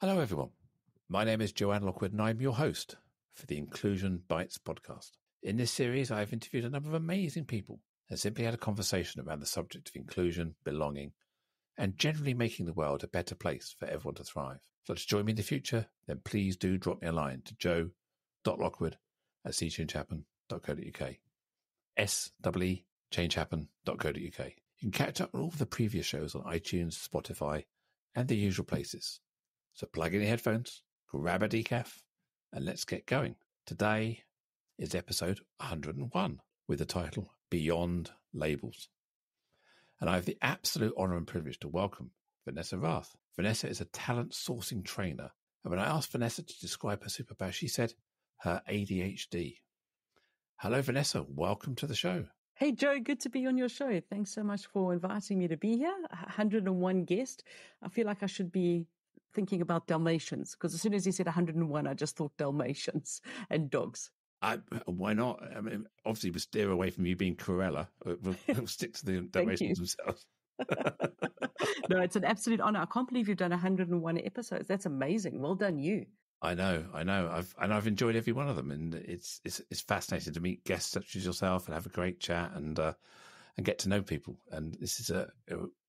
Hello, everyone. My name is Joanne Lockwood, and I'm your host for the Inclusion Bites podcast. In this series, I've interviewed a number of amazing people and simply had a conversation around the subject of inclusion, belonging, and generally making the world a better place for everyone to thrive. If you'd like to join me in the future, then please do drop me a line to joe.lockwood@changehappen.co.uk. changehappen.co.uk. You can catch up on all of the previous shows on iTunes, Spotify, and the usual places. So plug in your headphones, grab a decaf, and let's get going. Today is episode 101 with the title Beyond Labels. And I have the absolute honour and privilege to welcome Vanessa Raath. Vanessa is a talent sourcing trainer. And when I asked Vanessa to describe her superpower, she said her ADHD. Hello, Vanessa. Welcome to the show. Hey, Joe, good to be on your show. Thanks so much for inviting me to be here. 101 guest. I feel like I should be thinking about Dalmatians, because as soon as you said 101, I just thought Dalmatians and dogs. Why not? I mean, obviously, we steer away from you being Cruella. We'll stick to the Dalmatians themselves. No, it's an absolute honor. I can't believe you've done 101 episodes. That's amazing. Well done, you. I know. I've enjoyed every one of them, and it's fascinating to meet guests such as yourself and have a great chat and get to know people. And this is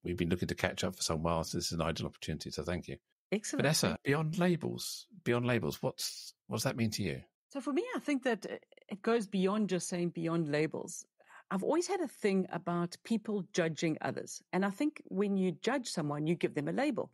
we've been looking to catch up for some while, so this is an ideal opportunity. So thank you. Excellent. Vanessa, beyond labels, what does that mean to you? So for me, I think that it goes beyond just saying beyond labels. I've always had a thing about people judging others. And I think when you judge someone, you give them a label.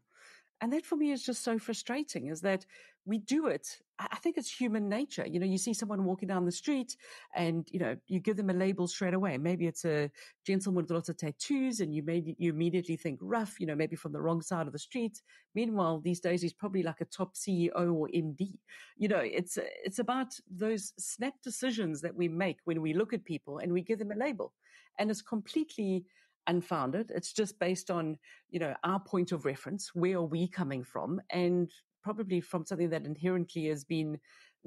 And that for me is just so frustrating, is that we do it. I think it's human nature. You know, you see someone walking down the street and, you know, you give them a label straight away. Maybe it's a gentleman with lots of tattoos and you immediately think rough, you know, maybe from the wrong side of the street. Meanwhile, these days he's probably like a top CEO or MD. You know, it's about those snap decisions that we make when we look at people and we give them a label. And it's completely unfounded. It's just based on, you know, our point of reference. Where are we coming from? And probably from something that inherently has been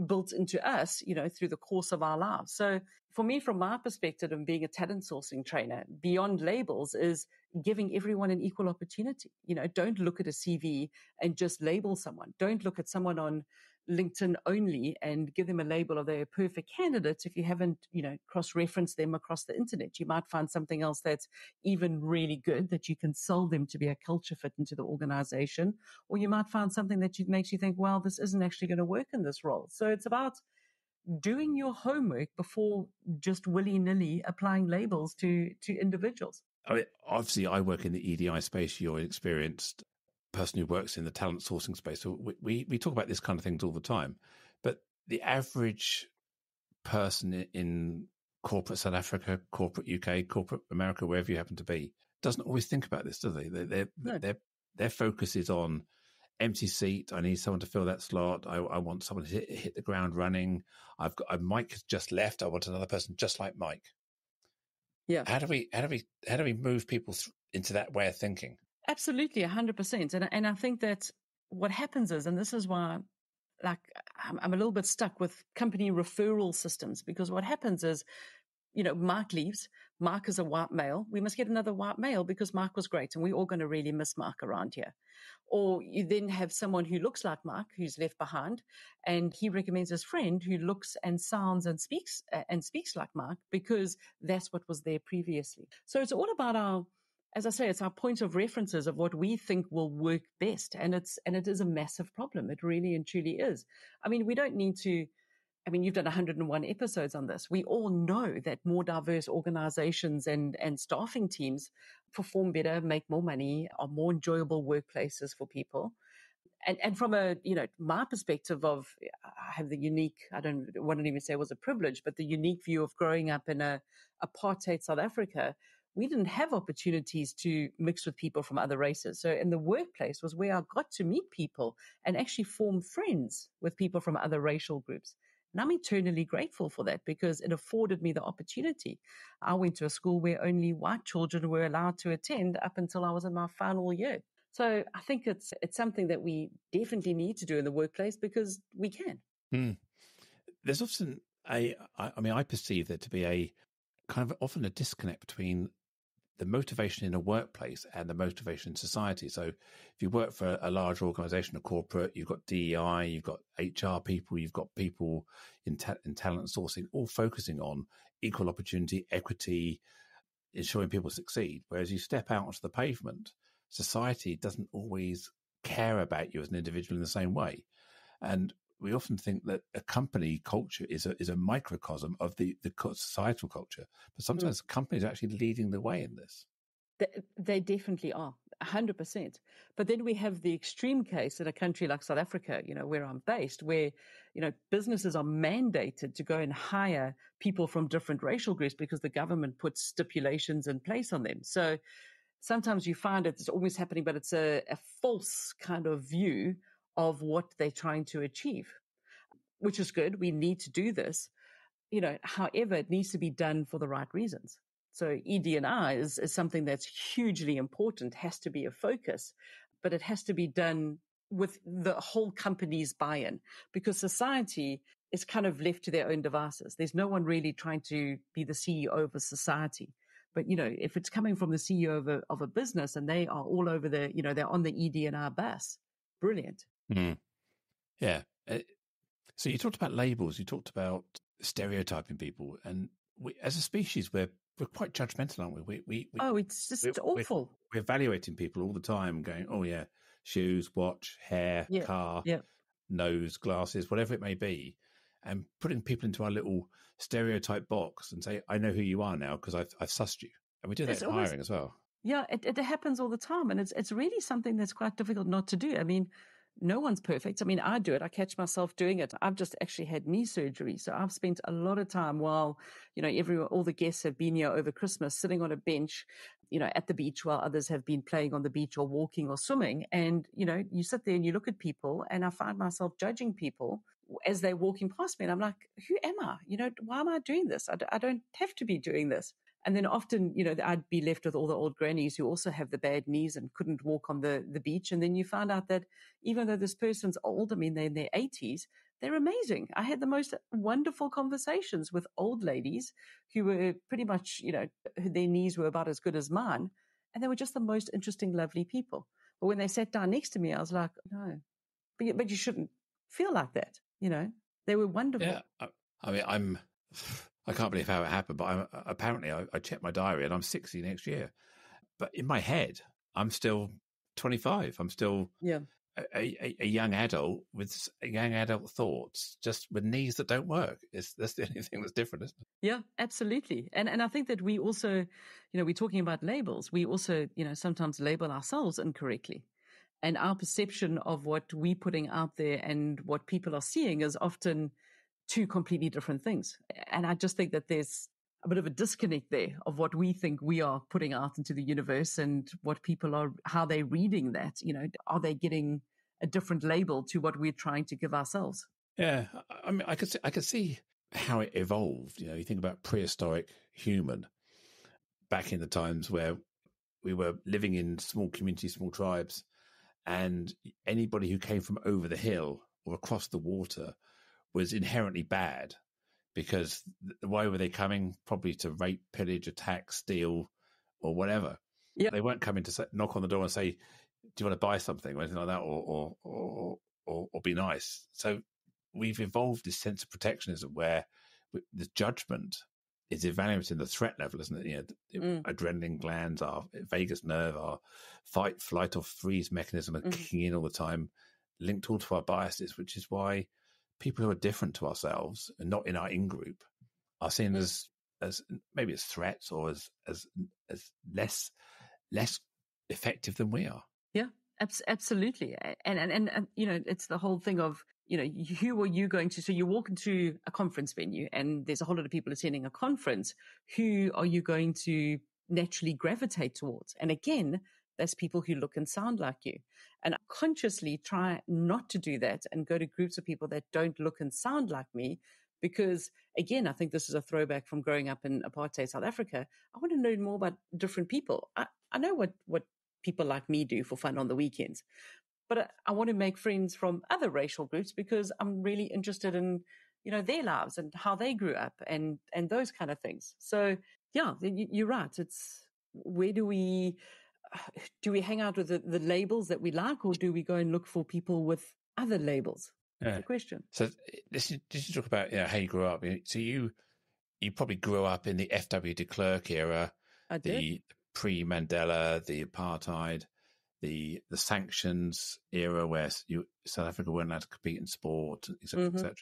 built into us, you know, through the course of our lives. So for me, from my perspective and being a talent sourcing trainer, beyond labels is giving everyone an equal opportunity. You know, don't look at a CV and just label someone. Don't look at someone on LinkedIn only and give them a label of they're a perfect candidate if you haven't, you know, cross-referenced them across the internet. You might find something else that's even really good that you can sell them to be a culture fit into the organization, or you might find something that makes you think, well, this isn't actually going to work in this role. So it's about doing your homework before just willy-nilly applying labels to individuals. I mean, obviously, I work in the EDI space. You're an experienced person who works in the talent sourcing space. So we talk about this kind of things all the time. But the average person in corporate South Africa, corporate UK, corporate America, wherever you happen to be, doesn't always think about this, do they? Their focus is on empty seat. I need someone to fill that slot. I want someone to hit the ground running. Mike has just left. I want another person just like Mike. Yeah. How do we move people into that way of thinking? Absolutely, 100%. And I think that what happens is, and this is why, like, I'm a little bit stuck with company referral systems, because what happens is, you know, Mark leaves. Mark is a white male. We must get another white male because Mark was great and we're all going to really miss Mark around here. Or you then have someone who looks like Mark who's left behind and he recommends his friend who looks and sounds and speaks like Mark because that's what was there previously. So it's all about as I say, it's our point of references of what we think will work best. And it is a massive problem. It really and truly is. I mean, we don't need to, you've done 101 episodes on this. We all know that more diverse organizations and staffing teams perform better, make more money, are more enjoyable workplaces for people. And from my perspective of, I have the unique, I don't want to even say it was a privilege, but the unique view of growing up in a apartheid South Africa. We didn't have opportunities to mix with people from other races. So in the workplace was where I got to meet people and actually form friends with people from other racial groups. And I'm eternally grateful for that because it afforded me the opportunity. I went to a school where only white children were allowed to attend up until I was in my final year. So I think it's something that we definitely need to do in the workplace because we can. There's often I perceive there to be a kind of often a disconnect between the motivation in a workplace and the motivation in society. So if you work for a large organization, a corporate, you've got DEI, you've got HR people, you've got people in talent sourcing, all focusing on equal opportunity, equity, ensuring people succeed. Whereas you step out onto the pavement, society doesn't always care about you as an individual in the same way. And we often think that a company culture is a microcosm of the societal culture, but sometimes companies are actually leading the way in this. They definitely are, 100%. But then we have the extreme case in a country like South Africa, where I'm based, where, businesses are mandated to go and hire people from different racial groups because the government puts stipulations in place on them. So sometimes you find it's always happening, but it's a false kind of view of what they're trying to achieve, which is good. We need to do this. However, it needs to be done for the right reasons. So ED&I is something that's hugely important, has to be a focus, but it has to be done with the whole company's buy-in, because society is kind of left to their own devices. There's no one really trying to be the CEO of a society. But, if it's coming from the CEO of a business and they are all over they're on the ED&I bus, brilliant. Mm. Yeah. So you talked about labels, you talked about stereotyping people, and we, as a species, we're quite judgmental, aren't we? It's just awful. We're evaluating people all the time, going, oh yeah, shoes, watch, hair, car, nose, glasses, whatever it may be, and putting people into our little stereotype box and say, I know who you are now because I've sussed you. And we do that in hiring as well. Yeah, it happens all the time, and it's really something that's quite difficult not to do. I mean, no one's perfect. I mean, I do it. I catch myself doing it. I've just actually had knee surgery. So I've spent a lot of time while, all the guests have been here over Christmas, sitting on a bench, at the beach while others have been playing on the beach or walking or swimming. And, you sit there and you look at people, and I find myself judging people as they're walking past me. And I'm like, who am I? Why am I doing this? I don't have to be doing this. And then often, I'd be left with all the old grannies who also have the bad knees and couldn't walk on the beach. And then you find out that even though this person's old, I mean, they're in their 80s, they're amazing. I had the most wonderful conversations with old ladies who were pretty much, their knees were about as good as mine. And they were just the most interesting, lovely people. But when they sat down next to me, I was like, no, but you shouldn't feel like that. They were wonderful. Yeah. I mean, I can't believe how it happened, but apparently I checked my diary and I'm 60 next year. But in my head, I'm still 25. I'm still a young adult with young adult thoughts, just with knees that don't work. That's the only thing that's different, isn't it? Yeah, absolutely. And I think that we also, we're talking about labels. We also, sometimes label ourselves incorrectly. And our perception of what we're putting out there and what people are seeing is often two completely different things. And I just think that there's a bit of a disconnect there of what we think we are putting out into the universe and what people are, how they're reading that. Are they getting a different label to what we're trying to give ourselves? Yeah. I mean, I could see how it evolved. You think about prehistoric human back in the times where we were living in small communities, small tribes, and anybody who came from over the hill or across the water was inherently bad, because why were they coming? Probably to rape, pillage, attack, steal, or whatever. Yep. They weren't coming to knock on the door and say, do you want to buy something or anything like that, or be nice. So we've evolved this sense of protectionism where the judgment is evaluating the threat level, isn't it? Adrenaline glands, our vagus nerve, our fight, flight, or freeze mechanism are kicking in all the time, linked all to our biases, which is why people who are different to ourselves and not in our in-group are seen as maybe as threats or as less effective than we are. Yeah, absolutely. And it's the whole thing of, who are you going to, so you walk into a conference venue and there's a whole lot of people attending a conference. Who are you going to naturally gravitate towards? And again, there's people who look and sound like you. And I consciously try not to do that and go to groups of people that don't look and sound like me, because, again, I think this is a throwback from growing up in apartheid South Africa. I want to know more about different people. I know what people like me do for fun on the weekends, but I want to make friends from other racial groups because I'm really interested in, their lives and how they grew up and those kind of things. So, yeah, you're right. where do we hang out with the labels that we like, or do we go and look for people with other labels? That's the question. So this is talk about how you grew up. So you probably grew up in the F.W. de Klerk era, the pre-Mandela, the apartheid, the sanctions era where South Africa weren't allowed to compete in sport, etc., etc.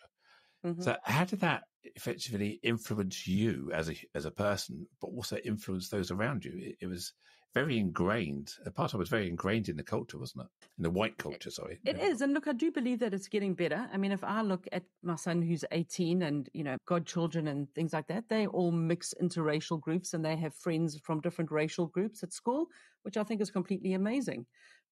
So how did that effectively influence you as a person, but also influence those around you? It was very ingrained. Apartheid was very ingrained in the culture, wasn't it? In the white culture, sorry. It is. And look, I do believe that it's getting better. I mean, if I look at my son who's 18 and, godchildren and things like that, they all mix interracial groups and they have friends from different racial groups at school, which I think is completely amazing.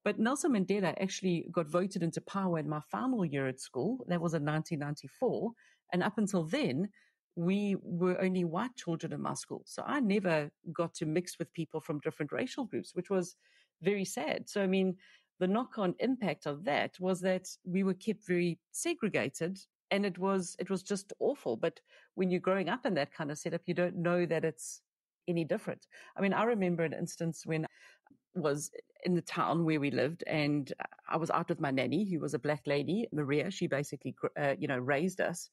But Nelson Mandela actually got voted into power in my final year at school. That was in 1994. And up until then, we were only white children in my school. So I never got to mix with people from different racial groups, which was very sad. So, I mean, the knock-on impact of that was that we were kept very segregated, and it was just awful. But when you're growing up in that kind of setup, you don't know that it's any different. I mean, I remember an instance when was in the town where we lived, and I was out with my nanny, who was a black lady, Maria. She basically, raised us,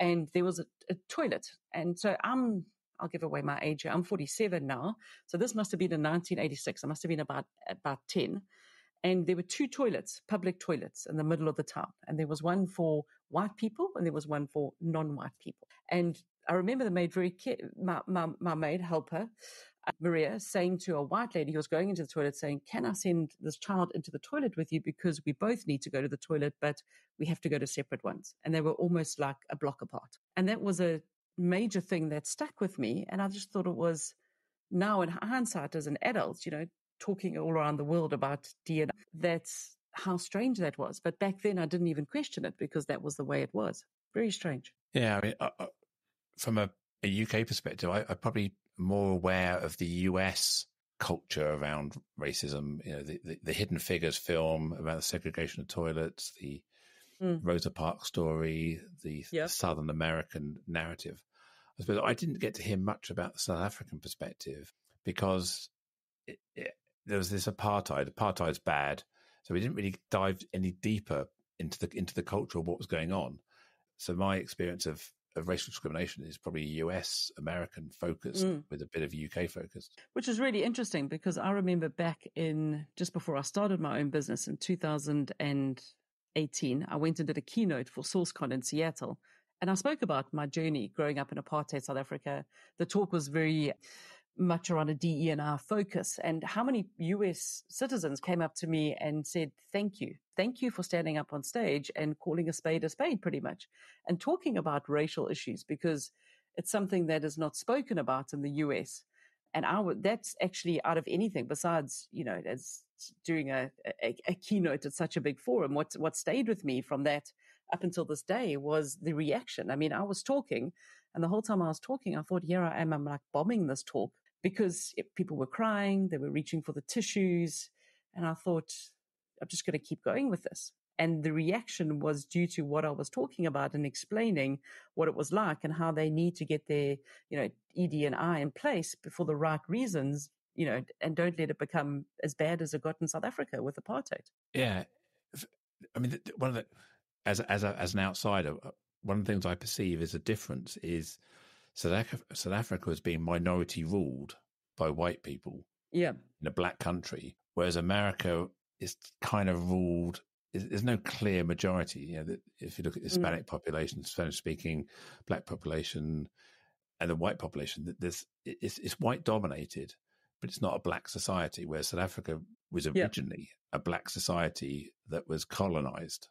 and there was a toilet. And so I'll give away my age here. I'm 47 now. So this must have been in 1986. I must have been about 10. And there were two toilets, public toilets, in the middle of the town. And there was one for white people and there was one for non-white people. And I remember the maid my maid helper, Maria, saying to a white lady who was going into the toilet, saying, "Can I send this child into the toilet with you? Because we both need to go to the toilet, but we have to go to separate ones." And they were almost like a block apart. And that was a major thing that stuck with me. And I just thought it was, now in hindsight as an adult, talking all around the world about DNA, that's how strange that was. But back then I didn't even question it because that was the way it was. Very strange. Yeah, I mean, from a UK perspective, I'm probably more aware of the US culture around racism. The Hidden Figures film about the segregation of toilets, the Rosa Parks story, the Southern American narrative. I suppose I didn't get to hear much about the South African perspective because there was this apartheid. Apartheid's bad, so we didn't really dive any deeper into the culture of what was going on. So my experience of racial discrimination is probably US, American focused with a bit of UK focus. Which is really interesting because I remember back in, just before I started my own business in 2018, I went and did a keynote for SourceCon in Seattle. And I spoke about my journey growing up in apartheid South Africa. The talk was very much around a DE&I focus, and how many US citizens came up to me and said, thank you for standing up on stage and calling a spade pretty much, and talking about racial issues, because it's something that is not spoken about in the US. And that's actually, out of anything besides, as doing a keynote at such a big forum, what stayed with me from that up until this day was the reaction. I mean, I was talking, and the whole time I was talking, I thought, here I am, I'm like bombing this talk, because people were crying, they were reaching for the tissues. And I thought, I'm just going to keep going with this. And the reaction was due to what I was talking about and explaining what it was like and how they need to get their, ED&I in place for the right reasons, and don't let it become as bad as it got in South Africa with apartheid. Yeah. I mean, one of the, as an outsider, one of the things I perceive as a difference is South Africa has been minority ruled by white people in a black country, whereas America is kind of ruled. There's no clear majority. If you look at the Hispanic population, Spanish-speaking, black population, and the white population, it's white dominated, but it's not a black society. Whereas South Africa was originally a black society that was colonized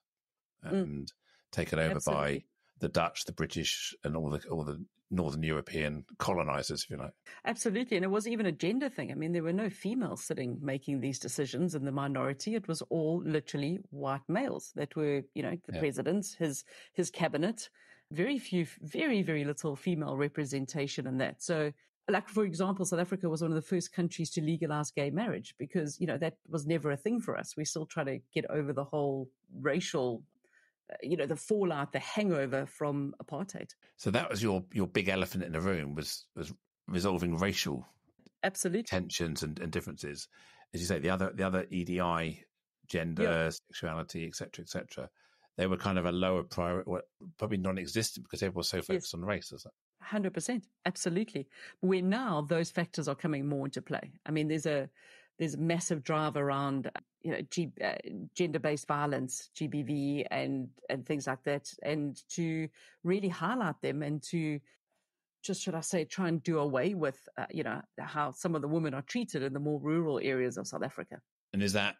and taken over by the Dutch, the British, and all the Northern European colonizers, if you like. Absolutely. And it was even a gender thing. I mean, there were no females sitting making these decisions in the minority. It was all literally white males that were, the presidents, his cabinet. Very few, very, very little female representation in that. So, like, for example, South Africa was one of the first countries to legalize gay marriage because, that was never a thing for us. We still try to get over the whole racial the fallout, the hangover from apartheid. So that was your big elephant in the room was resolving racial Absolutely. tensions and differences. As you say, the other EDI, gender, sexuality, etc., they were kind of a lower priority, probably non-existent because everyone was so focused on race. Is that 100%? Absolutely. Where now those factors are coming more into play. I mean, there's a massive drive around, gender-based violence, GBV, and things like that, and to really highlight them and to just, should I say, try and do away with, how some of the women are treated in the more rural areas of South Africa. And is that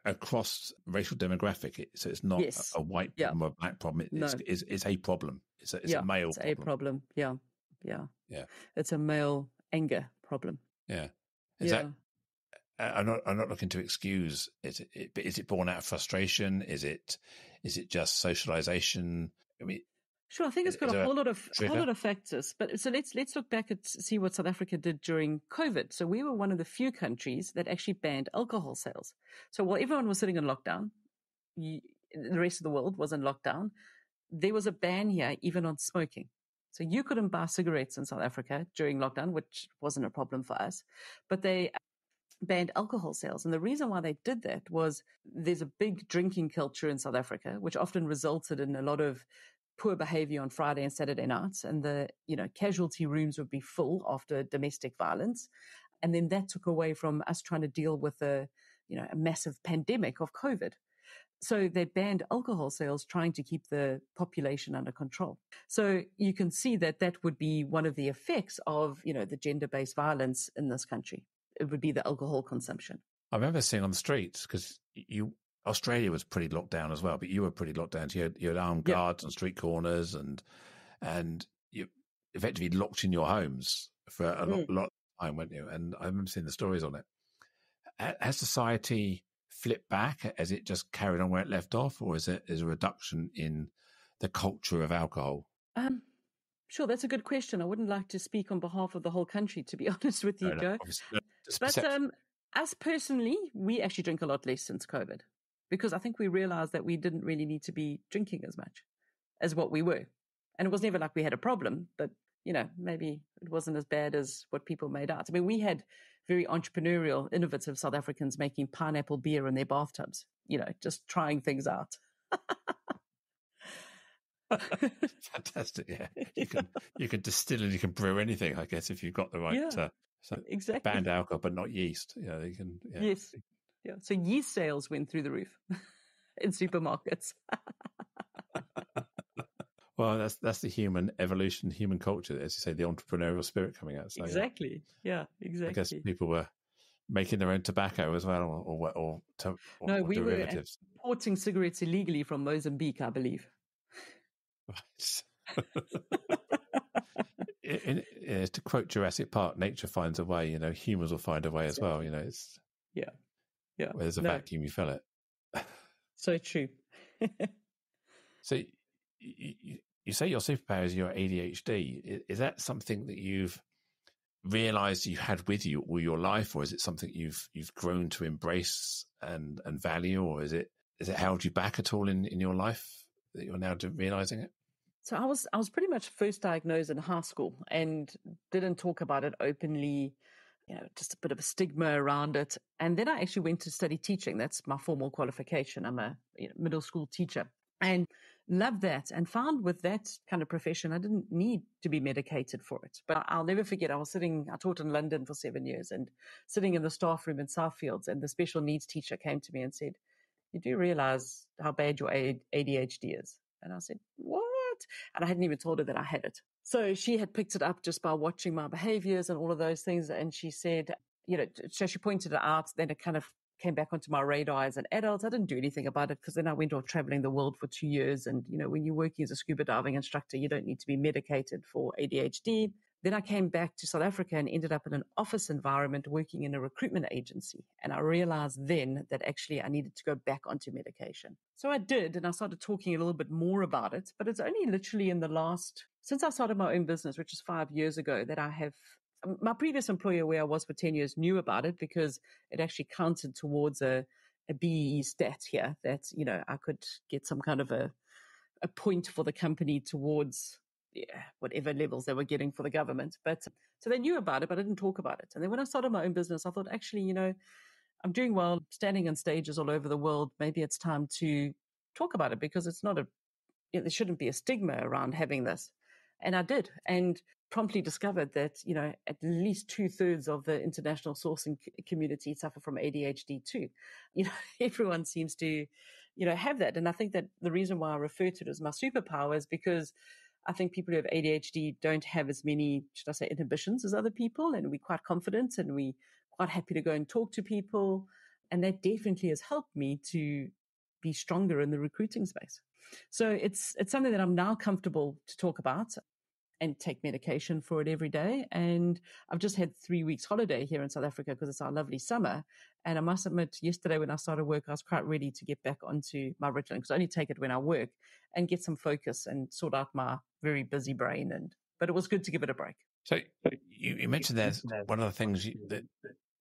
across racial demographic? So it's not a white problem or a black problem. It's a problem. It's a male it's problem. a problem. Yeah. It's a male anger problem. Yeah. That, I'm not looking to excuse it, but is it born out of frustration? Is it just socialization? I mean, sure, I think it's got a whole lot of factors. But so let's look back at see what South Africa did during COVID. So we were one of the few countries that actually banned alcohol sales. So while everyone was sitting in lockdown, the rest of the world was in lockdown. There was a ban here even on smoking. So you couldn't buy cigarettes in South Africa during lockdown, which wasn't a problem for us. But they banned alcohol sales. And the reason why they did that was there's a big drinking culture in South Africa, which often resulted in a lot of poor behavior on Friday and Saturday nights. And the, casualty rooms would be full after domestic violence. And then that took away from us trying to deal with a massive pandemic of COVID. So they banned alcohol sales, trying to keep the population under control. So you can see that would be one of the effects of, the gender-based violence in this country. It would be the alcohol consumption. I remember seeing on the streets, because Australia was pretty locked down as well, but you were pretty locked down. So you had armed guards on street corners and you effectively locked in your homes for a lot of time, weren't you? And I remember seeing the stories on it. Has society flipped back? Has it just carried on where it left off, or is a reduction in the culture of alcohol? Sure, that's a good question. I wouldn't like to speak on behalf of the whole country, to be honest with you, Joe. But us personally, we actually drink a lot less since COVID, because I think we realized that we didn't really need to be drinking as much as what we were. And it was never like we had a problem, but, maybe it wasn't as bad as what people made out. I mean, we had very entrepreneurial, innovative South Africans making pineapple beer in their bathtubs, just trying things out. Fantastic, yeah. You can distill and you can brew anything, I guess, if you've got the right exactly. banned alcohol, but not yeast. You can. Yeah. Yes, yeah. So yeast sales went through the roof in supermarkets. Well, that's the human evolution, human culture, as you say, the entrepreneurial spirit coming out. So, exactly. Yeah, exactly. I guess people were making their own tobacco as well, or we derivatives. were importing cigarettes illegally from Mozambique, I believe. Right. To quote Jurassic Park, nature finds a way. Humans will find a way as well. It's yeah. Where there's a vacuum, you fill it. So true. So you say your superpower is your ADHD. Is that something that you've realized you had with you all your life, or is it something you've grown to embrace and value, or is it held you back at all in your life that you're now realizing it? So I was pretty much first diagnosed in high school and didn't talk about it openly, just a bit of a stigma around it. And then I actually went to study teaching. That's my formal qualification. I'm a middle school teacher, and loved that, and found with that kind of profession, I didn't need to be medicated for it. But I'll never forget, I taught in London for 7 years, and sitting in the staff room in Southfields, and the special needs teacher came to me and said, "You do realize how bad your ADHD is?" And I said, "What?" And I hadn't even told her that I had it. So she had picked it up just by watching my behaviors and all of those things. And she said, so she pointed it out. Then it kind of came back onto my radar as an adult. I didn't do anything about it because then I went off traveling the world for 2 years. And, when you're working as a scuba diving instructor, you don't need to be medicated for ADHD. Then I came back to South Africa and ended up in an office environment working in a recruitment agency. And I realized then that actually I needed to go back onto medication. So I did, and I started talking a little bit more about it. But it's only literally since I started my own business, which is 5 years ago, that I have, my previous employer where I was for 10 years knew about it because it actually counted towards a BEE stat here that, I could get some kind of a point for the company towards whatever levels they were getting for the government. But so they knew about it, but I didn't talk about it. And then when I started my own business, I thought, actually, I'm doing well, standing on stages all over the world. Maybe it's time to talk about it, because it's not there shouldn't be a stigma around having this. And I did, and promptly discovered that, at least 2/3 of the international sourcing community suffer from ADHD too. Everyone seems to, have that. And I think that the reason why I refer to it as my superpower is because I think people who have ADHD don't have as many, should I say, inhibitions as other people. And we're quite confident, and we're quite happy to go and talk to people. And that definitely has helped me to be stronger in the recruiting space. So it's something that I'm now comfortable to talk about and take medication for it every day. And I've just had 3 weeks holiday here in South Africa because it's our lovely summer. And I must admit, yesterday when I started work, I was quite ready to get back onto my Ritalin, because I only take it when I work, and get some focus and sort out my very busy brain. But it was good to give it a break. So you mentioned there's one of the things that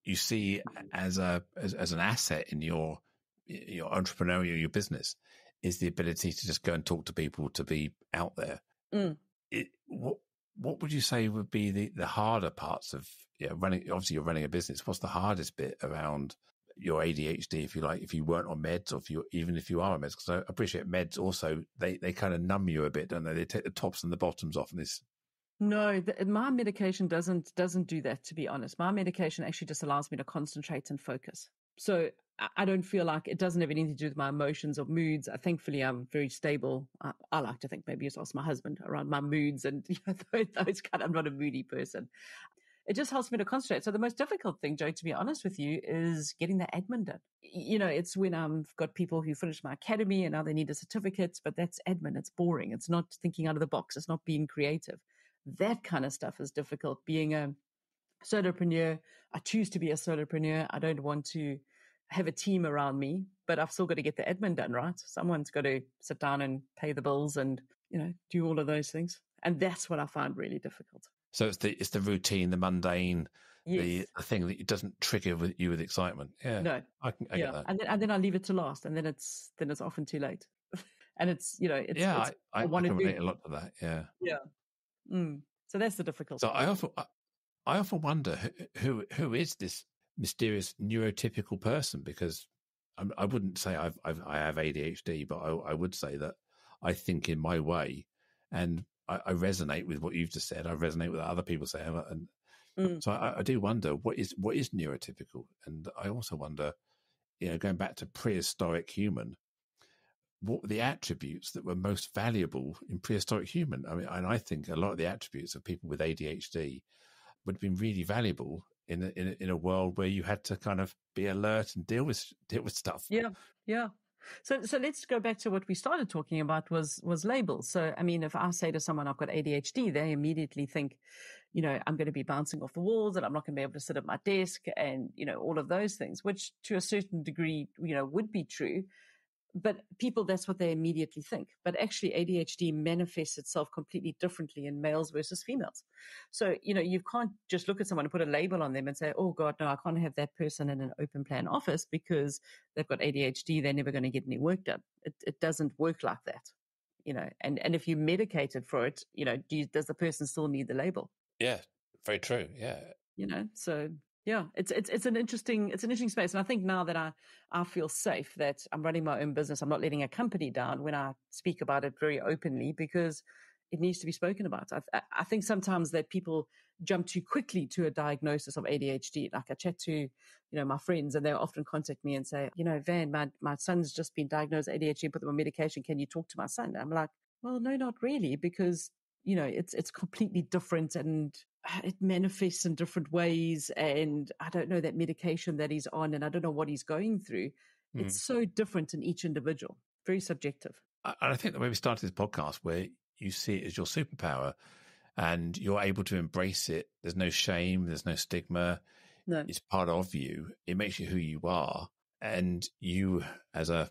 you see as an asset in your entrepreneurial, your business, is the ability to just go and talk to people, to be out there. What would you say would be the harder parts of running? Obviously, you're running a business. What's the hardest bit around your ADHD, if you like, if you weren't on meds, or even if you are on meds? Because I appreciate meds also, they kind of numb you a bit, don't they? They take the tops and the bottoms off. And this. No, my medication doesn't do that, to be honest. My medication actually just allows me to concentrate and focus. So I don't feel like it doesn't have anything to do with my emotions or moods. Thankfully, I'm very stable. I like to think, maybe just ask my husband around my moods and those kind. I'm not a moody person. It just helps me to concentrate. So the most difficult thing, Joe, to be honest with you, is getting the admin done. It's when I've got people who finished my academy and now they need a certificate, but that's admin. It's boring. It's not thinking out of the box. It's not being creative. That kind of stuff is difficult. Being a solopreneur, I choose to be a solopreneur. I don't want to have a team around me, but I've still got to get the admin done, right? Someone's got to sit down and pay the bills and, do all of those things. And that's what I find really difficult. So it's the routine, the mundane, yes. the thing that doesn't trigger you with excitement. Yeah. No. I get that. And then I leave it to last, and then it's often too late. And it's, I can relate a lot to that. Yeah. Yeah. So that's the difficult. So I often wonder who is this mysterious neurotypical person, because I wouldn't say I have ADHD, but I would say that I think in my way, and I resonate with what you've just said. I resonate with what other people say, and so I do wonder what is neurotypical, and I also wonder, going back to prehistoric human, what were the attributes that were most valuable in prehistoric human? I mean, and I think a lot of the attributes of people with ADHD would have been really valuable in a world where you had to kind of be alert and deal with stuff. Yeah. So let's go back to what we started talking about was labels. So, I mean, if I say to someone I've got ADHD, they immediately think, I'm going to be bouncing off the walls, and I'm not going to be able to sit at my desk, and, all of those things, which to a certain degree, would be true. But people, that's what they immediately think. But actually, ADHD manifests itself completely differently in males versus females. So, you can't just look at someone and put a label on them and say, oh, God, no, I can't have that person in an open plan office because they've got ADHD. They're never going to get any work done. It doesn't work like that, and if you medicated for it, does the person still need the label? Yeah, very true. Yeah. So yeah, it's an interesting space. And I think now that I feel safe that I'm running my own business, I'm not letting a company down when I speak about it very openly, because it needs to be spoken about. I think sometimes that people jump too quickly to a diagnosis of ADHD. Like I chat to, my friends, and they'll often contact me and say, Van, my son's just been diagnosed ADHD, put them on medication. Can you talk to my son? I'm like, well, no, not really, because it's completely different, and it manifests in different ways. And I don't know that medication that he's on, and I don't know what he's going through. It's so different in each individual, very subjective. And I think the way we started this podcast, where you see it as your superpower and you're able to embrace it. There's no shame. There's no stigma. No. It's part of you. It makes you who you are. And you, as a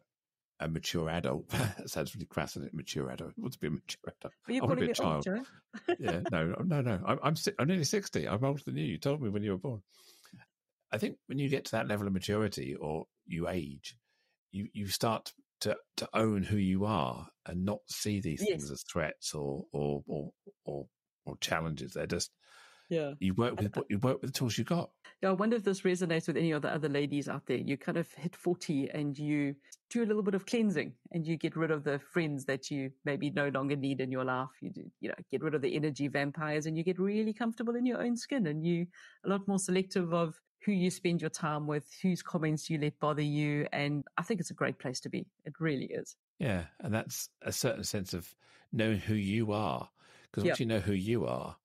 mature adult, that sounds really crass, isn't it? Mature adult. I want to be a mature adult. Are you I want to be a calling child. me old, Joe? Yeah, no. I'm nearly 60. I'm older than you. You told me when you were born. I think when you get to that level of maturity, or you age, you start to own who you are and not see these things Yes. as threats or challenges. They're just Yeah. you work with the tools you got. Yeah, I wonder if this resonates with any of the other ladies out there. You kind of hit 40 and you do a little bit of cleansing and you get rid of the friends that you maybe no longer need in your life. You do, get rid of the energy vampires and you get really comfortable in your own skin and you a lot more selective of who you spend your time with, whose comments you let bother you. And I think it's a great place to be. It really is. Yeah. And that's a certain sense of knowing who you are. Because once you know who you are,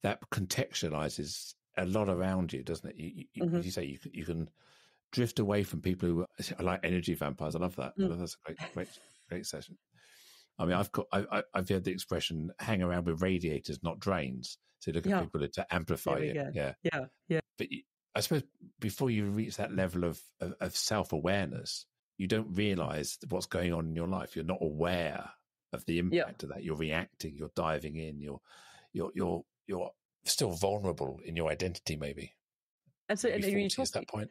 that contextualizes a lot around you, doesn't it? As you say, you can drift away from people who are like energy vampires. I love that. I love that's a great session. I mean, I've heard the expression "hang around with radiators, not drains." So you look at people to amplify you. Yeah. But I suppose before you reach that level of self-awareness, you don't realize what's going on in your life. You're not aware of the impact of that. You're reacting. You're diving in. You're still vulnerable in your identity, maybe. And so, and you talk at that point.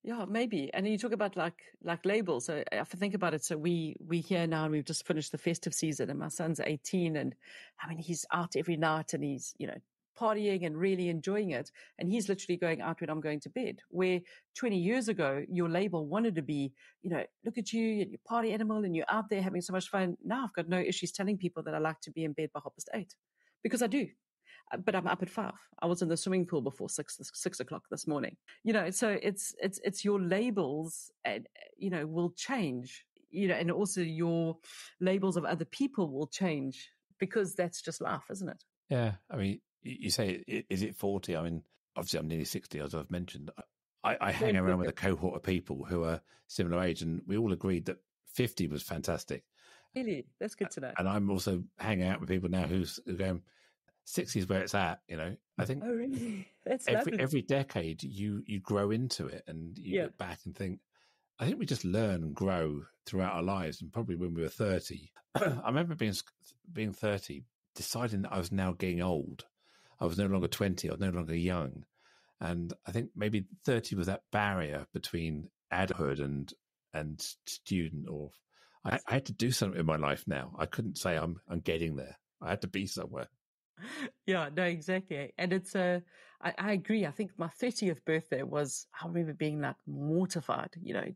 Yeah, maybe. And you talk about like labels. So if I think about it, so we here now, and we've just finished the festive season, and my son's 18, and I mean he's out every night, and he's partying and really enjoying it, and he's literally going out when I'm going to bed. Where 20 years ago, your label wanted to be, look at you, and you're party animal, and you're out there having so much fun. Now I've got no issues telling people that I like to be in bed by 8:30, because I do. But I'm up at 5. I was in the swimming pool before 6 o'clock this morning. So it's your labels, and will change. And also your labels of other people will change because that's just life, isn't it? Yeah, I mean, you say, is it 40? I mean, obviously, I'm nearly 60, as I've mentioned. I hang around with a cohort of people who are similar age, and we all agreed that 50 was fantastic. Really, that's good to know. And I'm also hanging out with people now who are going, 60 is where it's at, I think. Oh, really? That's every decade you grow into it, and you look back and think, I think we just learn and grow throughout our lives. And probably when we were 30, I remember being 30, deciding that I was now getting old. I was no longer 20. I was no longer young. And I think maybe 30 was that barrier between adulthood and student. Or I had to do something in my life now. I couldn't say I'm getting there. I had to be somewhere. Yeah, no, exactly. And it's I agree. I think my 30th birthday I remember being like mortified,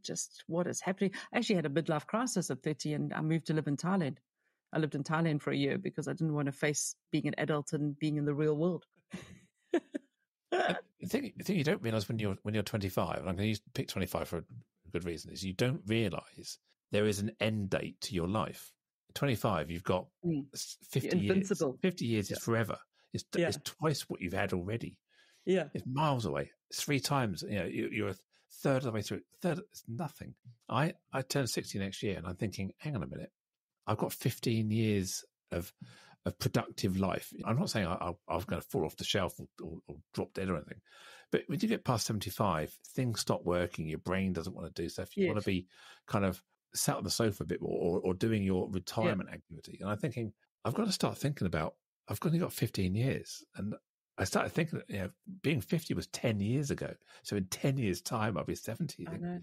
just what is happening. I actually had a midlife crisis at 30 and I moved to live in Thailand. I lived in Thailand for a year because I didn't want to face being an adult and being in the real world. The thing you don't realize when you're 25, and I'm going to pick 25 for a good reason, is you don't realize there is an end date to your life. 25, you've got 50 years. 50 years is forever. It's twice what you've had already. Yeah, it's miles away. It's 3 times. You're a third of the way through. It's nothing. I turn 60 next year, and I'm thinking, hang on a minute, I've got 15 years of productive life. I'm not saying I was going to fall off the shelf or drop dead or anything, but when you get past 75, things stop working. Your brain doesn't want to do stuff. You want to be kind of sat on the sofa a bit more, or doing your retirement activity. And I'm thinking, I've got to start thinking about, I've only got 15 years. And I started thinking, being 50 was 10 years ago. So in 10 years' time, I'll be 70. I know.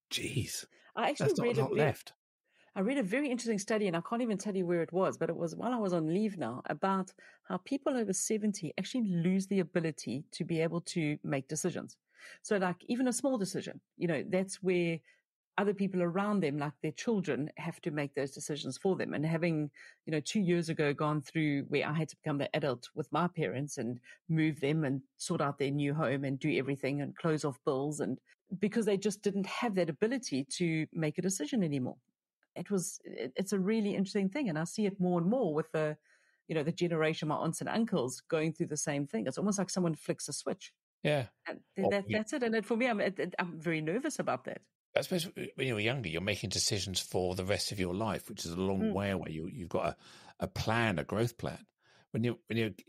Geez, I actually that's not a lot left. I read a very interesting study, and I can't even tell you where it was, but it was while I was on leave now, about how people over 70 actually lose the ability to be able to make decisions. So like even a small decision, that's where other people around them, like their children, have to make those decisions for them. And having, 2 years ago gone through where I had to become the adult with my parents and move them and sort out their new home and do everything and close off bills, and because they just didn't have that ability to make a decision anymore. It's a really interesting thing. And I see it more and more with the generation, my aunts and uncles going through the same thing. It's almost like someone flicks a switch. Yeah. And that's it. And for me, I'm very nervous about that. I suppose when you're younger, you're making decisions for the rest of your life, which is a long way away. You've got a plan, a growth plan. When you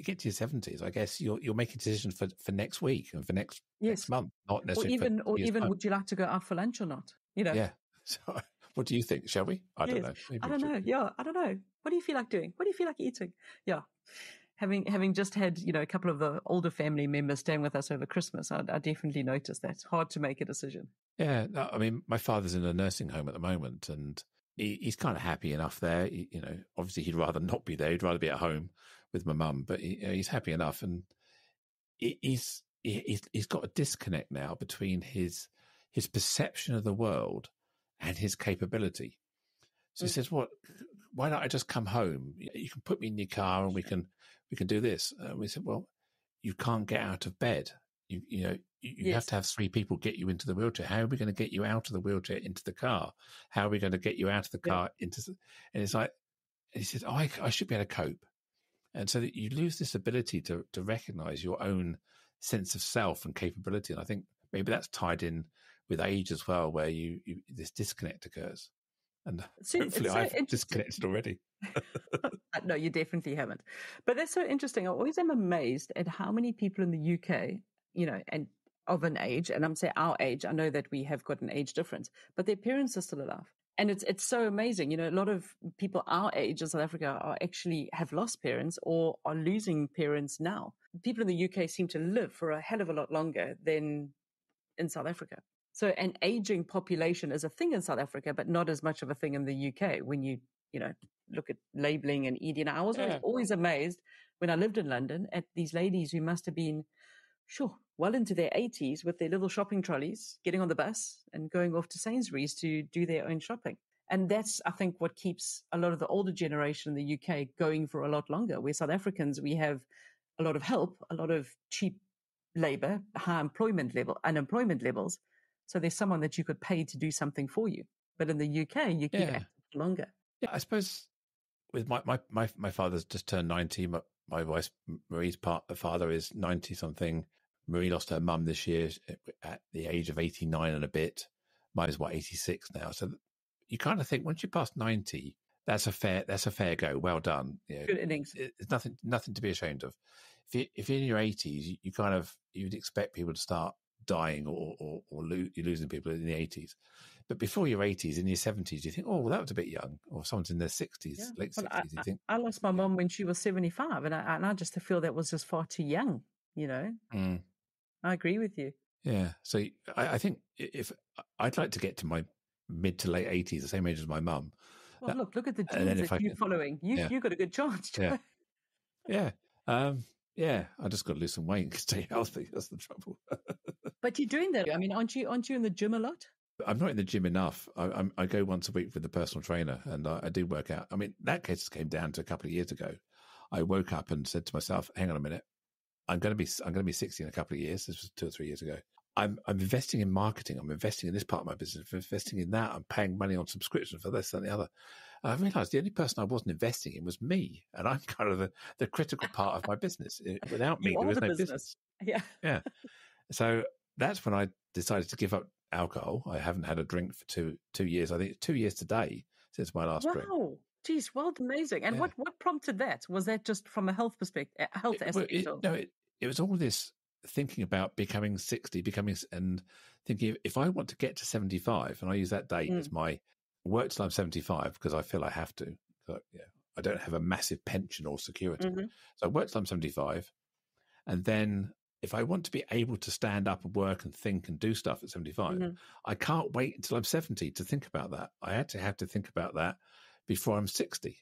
get to your 70s, I guess you're making decisions for next week and for next month, not necessarily. Or even would you like to go out for lunch or not? Yeah. So, what do you think? Shall we? I don't know. Maybe I don't know. Yeah, I don't know. What do you feel like doing? What do you feel like eating? Yeah. Having just had, a couple of the older family members staying with us over Christmas, I definitely noticed that. It's hard to make a decision. Yeah. No, I mean, my father's in a nursing home at the moment, and he's kind of happy enough there. Obviously he'd rather not be there. He'd rather be at home with my mum, but he's happy enough. And he's got a disconnect now between his perception of the world and his capability. So he says, "What? Why don't I just come home? You can put me in your car and we can do this." And we said, "Well, you can't get out of bed. You have to have 3 people get you into the wheelchair. How are we going to get you out of the wheelchair into the car? How are we going to get you out of the car into?" And it's like, and he said, "Oh, I should be able to cope." And so that you lose this ability to recognize your own sense of self and capability. And I think maybe that's tied in with age as well, where this disconnect occurs. And hopefully I've disconnected already. No, you definitely haven't. But that's so interesting. I always am amazed at how many people in the UK, and of an age, and I'm saying our age, I know that we have got an age difference, but their parents are still alive. And it's so amazing. A lot of people our age in South Africa are actually have lost parents or are losing parents now. People in the UK seem to live for a hell of a lot longer than in South Africa. So an aging population is a thing in South Africa, but not as much of a thing in the UK when you look at labeling and ED. And I was always amazed when I lived in London at these ladies who must have been, well into their 80s with their little shopping trolleys, getting on the bus and going off to Sainsbury's to do their own shopping. And that's, I think, what keeps a lot of the older generation in the UK going for a lot longer. Where South Africans, we have a lot of help, a lot of cheap labor, high unemployment levels. So there's someone that you could pay to do something for you. But in the UK, you keep active longer. Yeah, I suppose with my father's just turned 90. My wife, Marie's father is 90 something. Marie lost her mum this year at the age of 89 and a bit. Mine is 86 now. So you kind of think once you pass 90, that's a fair go. Well done. Good innings. It's nothing to be ashamed of. If you're in your 80s, you'd expect people to start dying or you're losing people in the 80s. But before your 80s, in your 70s, you think, oh, well, that was a bit young. Or someone's in their 60s, late 60s. You think I lost my mum when she was 75, and I just feel that was just far too young. I agree with you. Yeah. So I think if I'd like to get to my mid to late 80s, the same age as my mum. Well, look at the genes that you're following. You've got a good chance. Yeah. I just got to lose some weight and stay healthy. That's the trouble. But you're doing that. I mean, aren't you in the gym a lot? I'm not in the gym enough. I go once a week with the personal trainer, and I do work out. I mean, that case came down to a couple of years ago. I woke up and said to myself, "Hang on a minute. I'm going to be 60 in a couple of years." This was 2 or 3 years ago. I'm investing in marketing. I'm investing in this part of my business. I'm investing in that. I'm paying money on subscription for this and the other. And I realized the only person I wasn't investing in was me. And I'm kind of the critical part of my business. Without me, there is no business. Yeah. So that's when I decided to give up alcohol. I haven't had a drink for two years. I think it's 2 years today since my last drink. Wow. Geez, well, amazing. And what prompted that? Was that just from a health perspective, aspect? It was all this thinking about becoming 60, and thinking if I want to get to 75, and I use that date as my work till I'm 75 because I feel I have to. I don't have a massive pension or security. Mm-hmm. So I work till I'm 75. And then if I want to be able to stand up and work and think and do stuff at 75, I can't wait until I'm 70 to think about that. I actually have to think about that before I'm 60.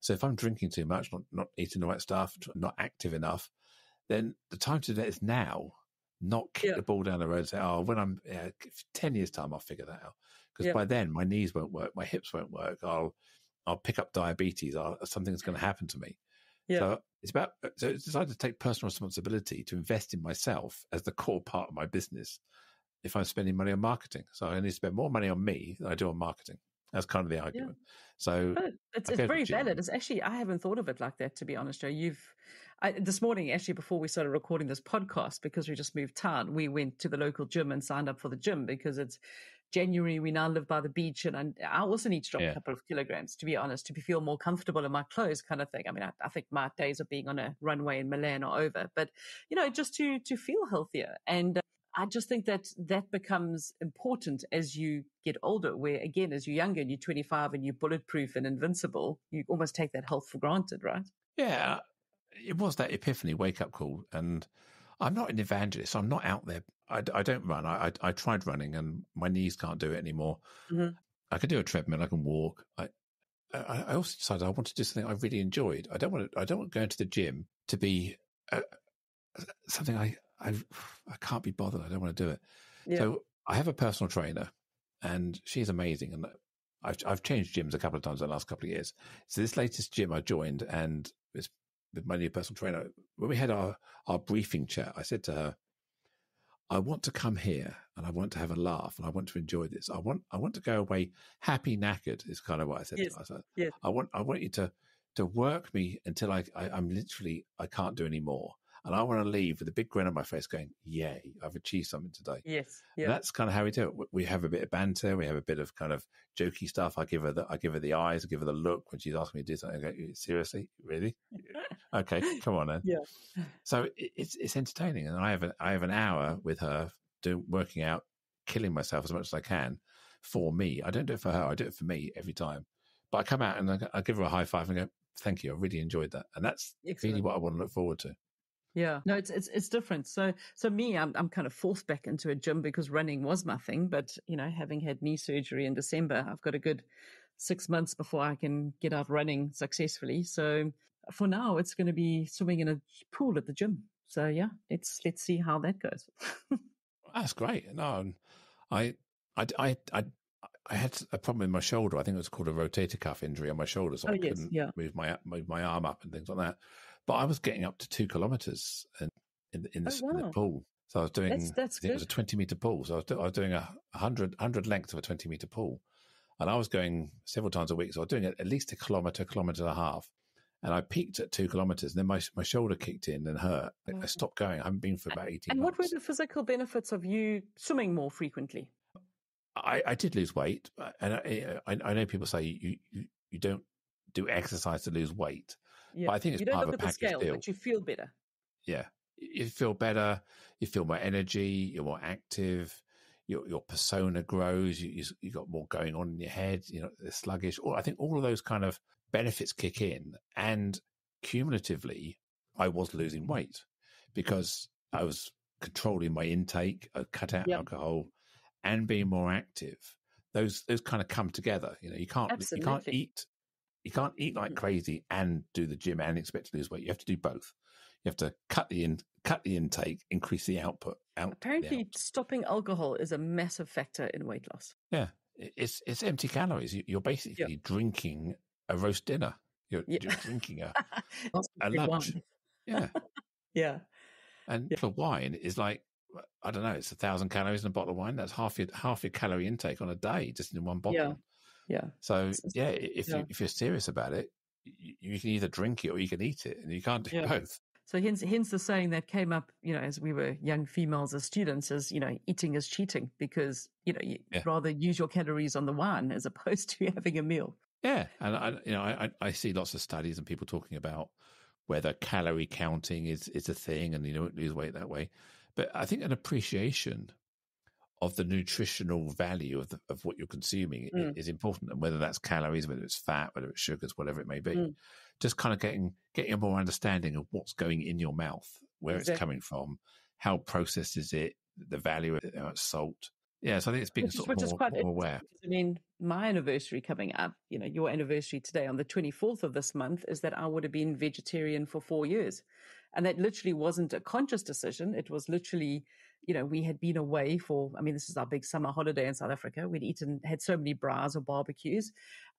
So if I'm drinking too much, not eating the right stuff, not active enough, then the time to do that is now, not kick the ball down the road and say, oh, when I'm 10 years' time, I'll figure that out. Because by then, my knees won't work, my hips won't work, I'll pick up diabetes, something's going to happen to me. Yeah. So it's decided to take personal responsibility to invest in myself as the core part of my business if I'm spending money on marketing. So I need to spend more money on me than I do on marketing. That's kind of the argument. Yeah. So it's very valid. It's actually, I haven't thought of it like that, to be honest, Joe. This morning, actually, before we started recording this podcast, because we just moved town, we went to the local gym and signed up for the gym because it's January. We now live by the beach, and I also need to drop a couple of kilograms, to be honest, to feel more comfortable in my clothes, kind of thing. I mean, I think my days of being on a runway in Milan are over, but just to feel healthier. And I just think that becomes important as you get older, where, again, as you're younger and you're 25 and you're bulletproof and invincible, you almost take that health for granted, right? Yeah, it was that epiphany wake-up call. And I'm not an evangelist. I'm not out there. I don't run. I tried running and my knees can't do it anymore. Mm-hmm. I can do a treadmill. I can walk. I also decided I want to do something I really enjoyed. I don't want going to the gym to be something I can't be bothered. I don't want to do it. Yeah. So I have a personal trainer, and she's amazing. And I've changed gyms a couple of times in the last couple of years. So this latest gym I joined, and it's with my new personal trainer. When we had our briefing chat, I said to her, I want to come here and I want to have a laugh and I want to enjoy this. I want to go away happy knackered is kind of what I said. Yes. To her. I said, Yes. I want you to work me until I'm literally, I can't do any more. And I want to leave with a big grin on my face going, yay, I've achieved something today. Yes. Yeah. And that's kind of how we do it. We have a bit of banter. We have a bit of kind of jokey stuff. I give her the eyes, I give her the look when she's asking me to do something. I go, seriously? Really? Okay, come on then. Yeah. So it's entertaining. And I have an hour with her working out, killing myself as much as I can for me. I don't do it for her. I do it for me every time. But I come out and I give her a high five and go, thank you. I really enjoyed that. And that's really what I want to look forward to. Yeah, no, it's different. So me, I'm kind of forced back into a gym because running was my thing. But having had knee surgery in December, I've got a good 6 months before I can get out running successfully. So for now, it's going to be swimming in a pool at the gym. So yeah, let's see how that goes. That's great. No, I had a problem with my shoulder. I think it was called a rotator cuff injury on my shoulder, so I couldn't move my arm up and things like that. But I was getting up to 2 kilometers in the pool. So I was doing, that's I think it was a 20-meter pool. So I was doing 100 lengths of a 20-meter pool. And I was going several times a week. So I was doing at least a kilometer and a half. And I peaked at 2 kilometers. And then my shoulder kicked in and hurt. I stopped going. I haven't been for about 18 months. And what were the physical benefits of you swimming more frequently? I did lose weight. And I know people say you don't do exercise to lose weight. Yeah. But I think it's part of a package scale, deal. but you feel better. Yeah. You feel better. You feel more energy. You're more active. Your persona grows. You got more going on in your head. They're sluggish. I think all of those kind of benefits kick in. And cumulatively, I was losing weight because I was controlling my intake. I cut out alcohol and being more active. Those kind of come together. You can't eat. You can't eat like crazy and do the gym and expect to lose weight. You have to do both. You have to cut the intake, increase the output. Apparently, stopping alcohol is a massive factor in weight loss. Yeah, it's empty calories. You're basically drinking a roast dinner. You're drinking a lunch. Wine. Yeah, yeah. And for wine is like, I don't know, it's 1,000 calories in a bottle of wine. That's half your calorie intake on a day just in one bottle. Yeah. Yeah. So if you're serious about it, you can either drink it or you can eat it, and you can't do both. So hence the saying that came up, as we were young females as students, is eating is cheating because you rather use your calories on the wine as opposed to having a meal. Yeah, and I see lots of studies and people talking about whether calorie counting is a thing, and you don't lose weight that way. But I think an appreciation of the nutritional value of what you're consuming is important, and whether that's calories, whether it's fat, whether it's sugars, whatever it may be, just kind of getting a more understanding of what's going in your mouth, where it's coming from, how processed is it, the value of it, salt. Yeah, so I think it's being more aware. I mean, my anniversary coming up, your anniversary today on the 24th of this month is that I would have been vegetarian for 4 years. And that literally wasn't a conscious decision. It was literally, we had been away this is our big summer holiday in South Africa. We'd had so many braais or barbecues.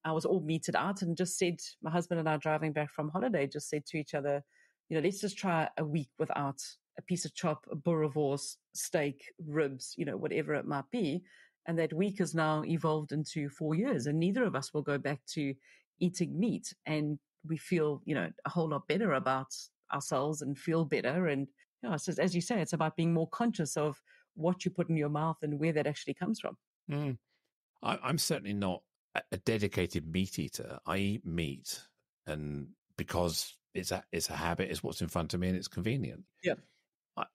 I was all meted out and just said, my husband and I driving back from holiday, just said to each other, let's just try a week without a piece of chop, a boerewors, steak, ribs, whatever it might be. And that week has now evolved into 4 years, and neither of us will go back to eating meat. And we feel, a whole lot better about ourselves and feel better. And so as you say, it's about being more conscious of what you put in your mouth and where that actually comes from. I'm certainly not a dedicated meat eater. I eat meat, and because it's a habit, it's what's in front of me, and it's convenient. Yeah.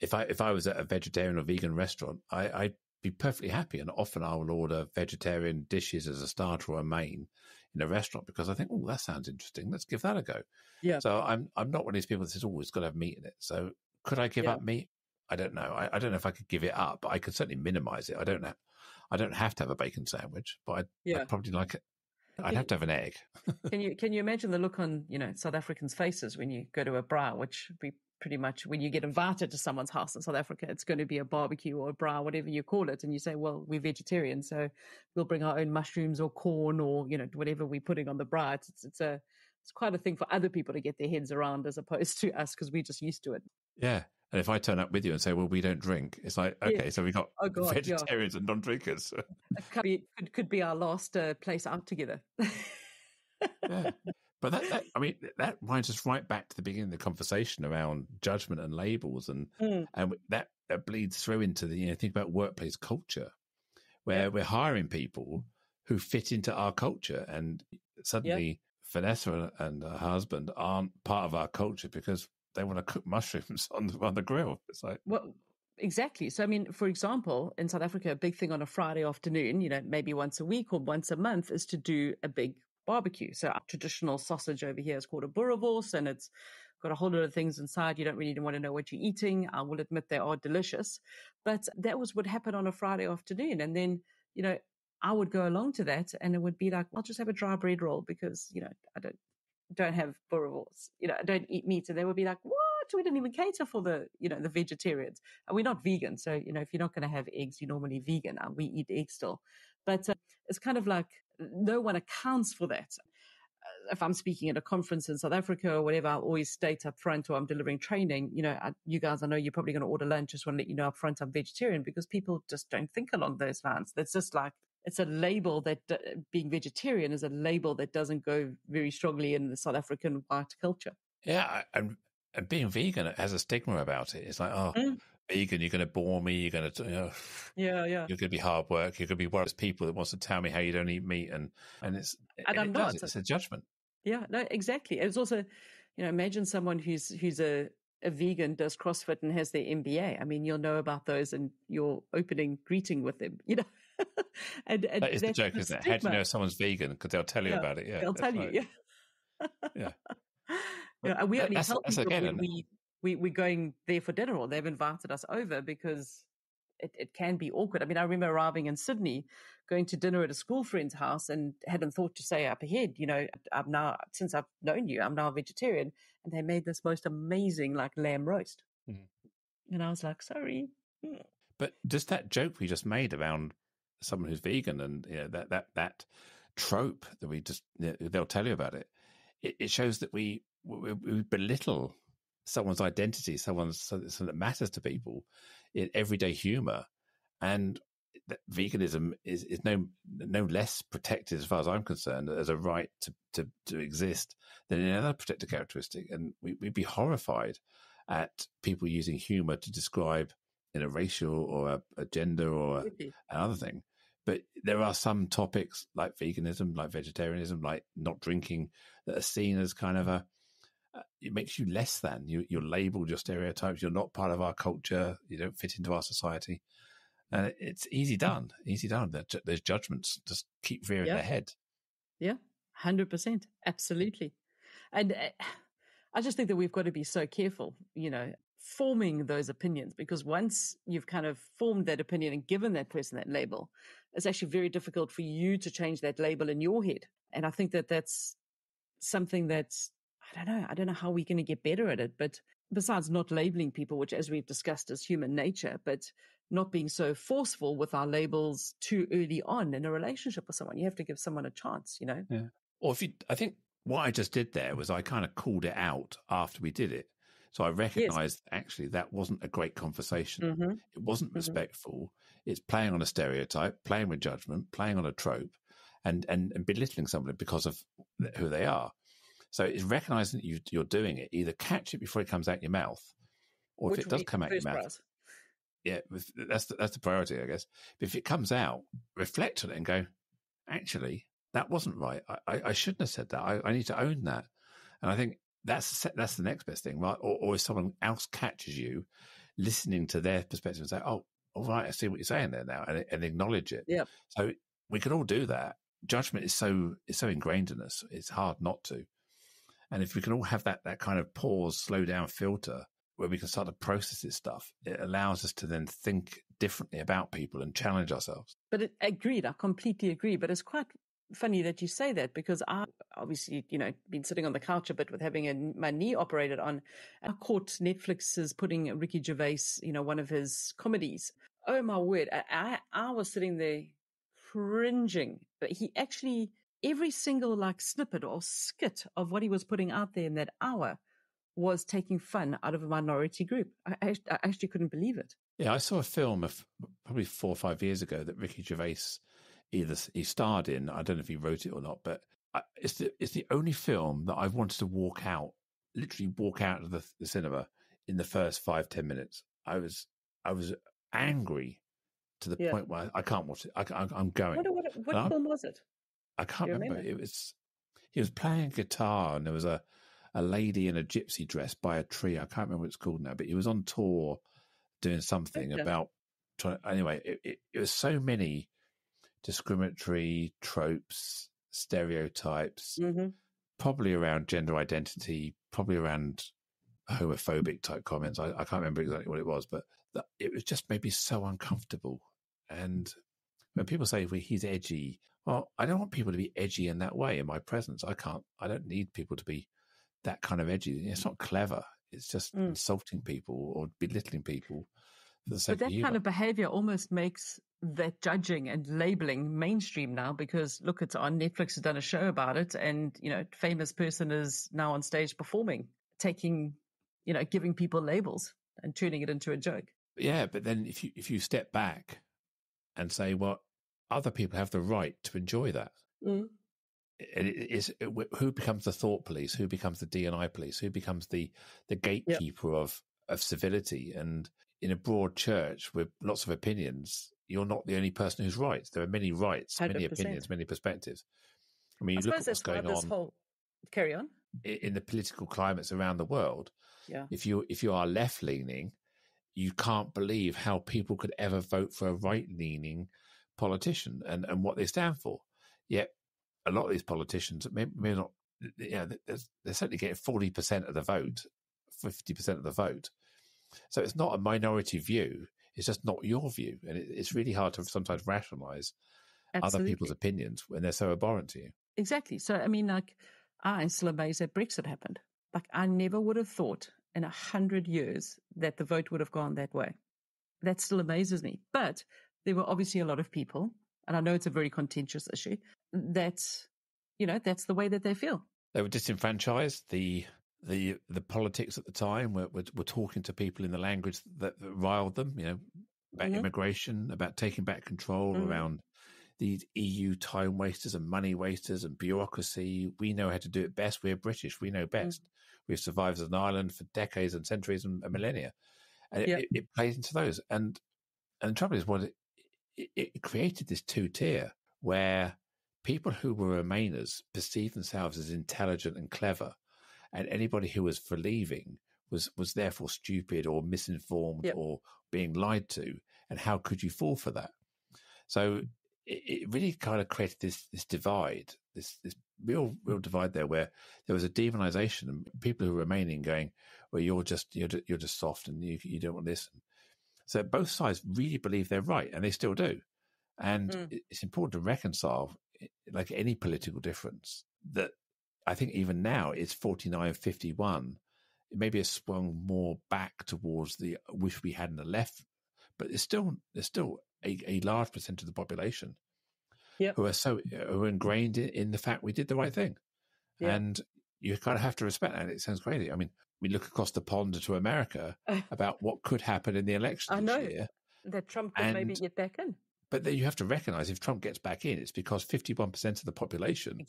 If I was at a vegetarian or vegan restaurant, I'd be perfectly happy, and often I will order vegetarian dishes as a starter or a main in a restaurant because I think, oh, that sounds interesting. Let's give that a go. Yeah. So I'm not one of these people that says, oh, it's got to have meat in it. So could I give up meat? I don't know. I don't know if I could give it up, but I could certainly minimize it. I don't know. I don't have to have a bacon sandwich, but Yeah. I'd probably like it. I'd have to have an egg. Can you imagine the look on, South Africans' faces when you go to a braai, which we pretty much, when you get invited to someone's house in South Africa, it's going to be a barbecue or a braai, whatever you call it. And you say, well, we're vegetarian, so we'll bring our own mushrooms or corn or, whatever we're putting on the braai. It's quite a thing for other people to get their heads around as opposed to us because we're just used to it. Yeah. And if I turn up with you and say, well, we don't drink, it's like, okay, Yeah. so we've got vegetarians and non-drinkers. It could be our last place out together. Yeah. But that winds us right back to the beginning of the conversation around judgment and labels, and that bleeds through into the think about workplace culture, where we're hiring people who fit into our culture, and suddenly Vanessa and her husband aren't part of our culture because they want to cook mushrooms on the grill. It's like, well, exactly. So, I mean, for example, in South Africa, a big thing on a Friday afternoon, maybe once a week or once a month, is to do a big barbecue. So our traditional sausage over here is called a boerewors, and it's got a whole lot of things inside. You don't really want to know what you're eating. I will admit they are delicious. But that was what happened on a Friday afternoon. And then, I would go along to that and it would be like, I'll just have a dry bread roll because, I don't have boerewors. I don't eat meat. And they would be like, what? We didn't even cater for the vegetarians. And we're not vegan. So, if you're not going to have eggs, you're normally vegan. We eat eggs still. But it's kind of like no one accounts for that. If I'm speaking at a conference in South Africa or whatever, I'll always state up front, or I'm delivering training, you guys, I know you're probably going to order lunch. Just want to let you know up front I'm vegetarian, because people just don't think along those lines. That's just like, it's a label that being vegetarian is a label that doesn't go very strongly in the South African white culture. Yeah, and being vegan has a stigma about it. It's like, vegan, you're going to bore me. You're going to, you're going to be hard work. You're going to be one of those people that wants to tell me how you don't eat meat, and I'm not. It's a judgment. Yeah, no, exactly. It's also, imagine someone who's a vegan, does CrossFit and has their MBA. I mean, you'll know about those in your opening greeting with them, and that is the joke, isn't it? How do you know if someone's vegan? Because they'll tell you about it. Yeah, they'll tell you. Yeah. And we only tell people when we're going there for dinner or they've invited us over, because it can be awkward. I mean, I remember arriving in Sydney, going to dinner at a school friend's house and hadn't thought to say up ahead, I'm now, since I've known you, I'm now a vegetarian. And they made this most amazing, like, lamb roast. And I was like, sorry. But just that joke we just made around someone who's vegan, and that trope that we just, they'll tell you about it. It shows that we belittle someone's identity, something that matters to people in everyday humor, and that veganism is no less protected, as far as I'm concerned, as a right to exist than any other protected characteristic. And we'd be horrified at people using humor to describe a racial or a gender or another thing. But there are some topics like veganism, like vegetarianism, like not drinking, that are seen as kind of it makes you less than. You're labeled, your stereotypes, you're not part of our culture, you don't fit into our society. And it's easy done. Those judgments just keep rearing their head. Yeah, 100%. Absolutely. And I just think that we've got to be so careful, forming those opinions, because once you've kind of formed that opinion and given that person that label, it's actually very difficult for you to change that label in your head. And I think that that's something that's, I don't know how we're going to get better at it, but besides not labeling people, which, as we've discussed, is human nature, but not being so forceful with our labels too early on in a relationship with someone. You have to give someone a chance, Yeah. Or I think what I just did there was I kind of called it out after we did it. So I recognized actually that wasn't a great conversation. Mm-hmm. It wasn't respectful. It's playing on a stereotype, playing with judgment, playing on a trope, and belittling somebody because of who they are. So it's recognizing that you're doing it. Either catch it before it comes out your mouth, or if it does come out your mouth, that's the priority, I guess. But if it comes out, reflect on it and go, actually, that wasn't right. I shouldn't have said that. I need to own that. And I think that's the next best thing, right? Or if someone else catches you listening to their perspective and say, oh, all right, I see what you're saying there now, and acknowledge it. Yeah. So we can all do that. Judgment is so ingrained in us. It's hard not to. And if we can all have that kind of pause, slow down filter when we can start to process this stuff, it allows us to then think differently about people and challenge ourselves. But agreed, I completely agree. But it's quite funny that you say that, because I obviously, been sitting on the couch a bit with having my knee operated on. I caught Netflix's putting Ricky Gervais, one of his comedies. Oh my word. I was sitting there cringing, but he actually, every single snippet or skit of what he was putting out there in that hour was taking fun out of a minority group. I actually couldn't believe it. Yeah, I saw a film of probably 4 or 5 years ago that Ricky Gervais he starred in. I don't know if he wrote it or not, but it's the only film that I've wanted to literally walk out of the cinema in the first 5-10 minutes. I was angry to the point where I can't watch it. I'm going. What film was it? I can't remember. He was playing guitar, and there was a lady in a gypsy dress by a tree. I can't remember what it's called now, but he was on tour doing something about trying. Anyway, it was so many discriminatory tropes, stereotypes, probably around gender identity, probably around homophobic type comments. I can't remember exactly what it was, but it was just made me so uncomfortable. And when people say, well, he's edgy, well, I don't want people to be edgy in that way in my presence. I don't need people to be that kind of edgy. It's not clever. It's just insulting people or belittling people for the sake of humor. But that kind of behavior almost makes that judging and labeling mainstream now, because look, it's on Netflix has done a show about it, and famous person is now on stage performing, taking, giving people labels and turning it into a joke. Yeah, but then if you step back and say, well, other people have the right to enjoy that. Who becomes the thought police? Who becomes the D&I police? Who becomes the gatekeeper of civility? And in a broad church with lots of opinions, you're not the only person who's right. There are many rights, 100%. Many opinions, many perspectives. I mean, you look at what's going on. Carry on. In the political climates around the world. Yeah. If you are left leaning, you can't believe how people could ever vote for a right leaning politician and what they stand for. Yet a lot of these politicians, maybe not, they're certainly getting 40% of the vote, 50% of the vote. So it's not a minority view. It's just not your view. And it's really hard to sometimes rationalize other people's opinions when they're so abhorrent to you. Exactly. So, I mean, I'm still amazed that Brexit happened. I never would have thought in 100 years that the vote would have gone that way. That still amazes me. But there were obviously a lot of people, and I know it's a very contentious issue, that's the way that they feel. They were disenfranchised. The politics at the time were talking to people in the language that riled them, about immigration, about taking back control, around these EU time wasters and money wasters and bureaucracy. We know how to do it best. We're British. We know best. We've survived as an island for decades and centuries and millennia. And it plays into those. And the trouble is, it created this two-tier where people who were Remainers perceived themselves as intelligent and clever, and anybody who was for leaving was therefore stupid or misinformed or being lied to. And how could you fall for that? So it really kind of created this divide, this real divide there, where there was a demonization and people who were remaining going, well, you're just soft and you don't want to listen. So both sides really believe they're right, and they still do. And it's important to reconcile, like any political difference, that I think even now it's 49-51. It maybe has swung more back towards the wish we had in the left, but there's still a large percent of the population who are ingrained in the fact we did the right thing. And you kind of have to respect that. It sounds crazy. I mean, we look across the pond to America about what could happen in the election this year. That Trump could maybe get back in. But then you have to recognize if Trump gets back in, it's because 51% of the population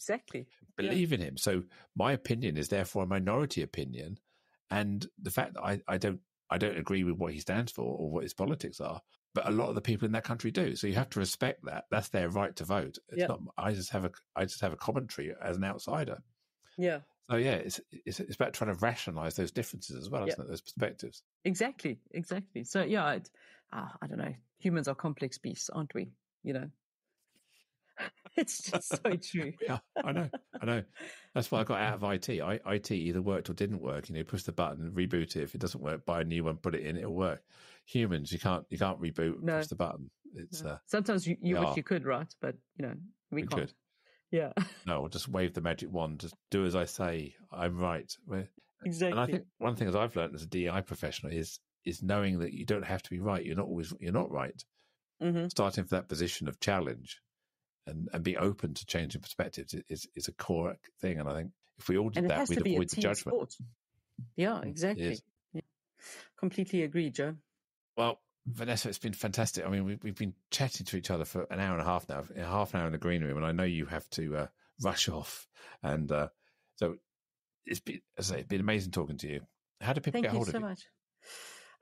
believe in him. So my opinion is therefore a minority opinion. And the fact that I don't agree with what he stands for or what his politics are, but a lot of the people in that country do. So you have to respect that. That's their right to vote. It's not. I just have a commentary as an outsider. Yeah. So it's about trying to rationalize those differences as well, isn't it? Those perspectives. Exactly. So I don't know. Humans are complex beasts, aren't we? It's just so true. Yeah, I know. That's why I got out of IT. IT either worked or didn't work. Push the button, reboot it. If it doesn't work, buy a new one, put it in, it'll work. Humans, you can't reboot, No. push the button. It's sometimes you wish you could, right? But we can't. Could. Yeah. No, I'll just wave the magic wand. Just do as I say. I'm right. Exactly. And I think one thing I've learned as a DEI professional is knowing that you don't have to be right. You're not right. Mm-hmm. Starting from that position of challenge and be open to changing perspectives is a core thing. And I think if we all did that, we'd avoid the judgment. Sport. Yeah, exactly. Yeah. Completely agree, Joe. Well, Vanessa, it's been fantastic. I mean, we've been chatting to each other for an hour and a half now, half an hour in the green room, and I know you have to rush off. And so it's been amazing talking to you. How do people get hold of you? Thank you so much.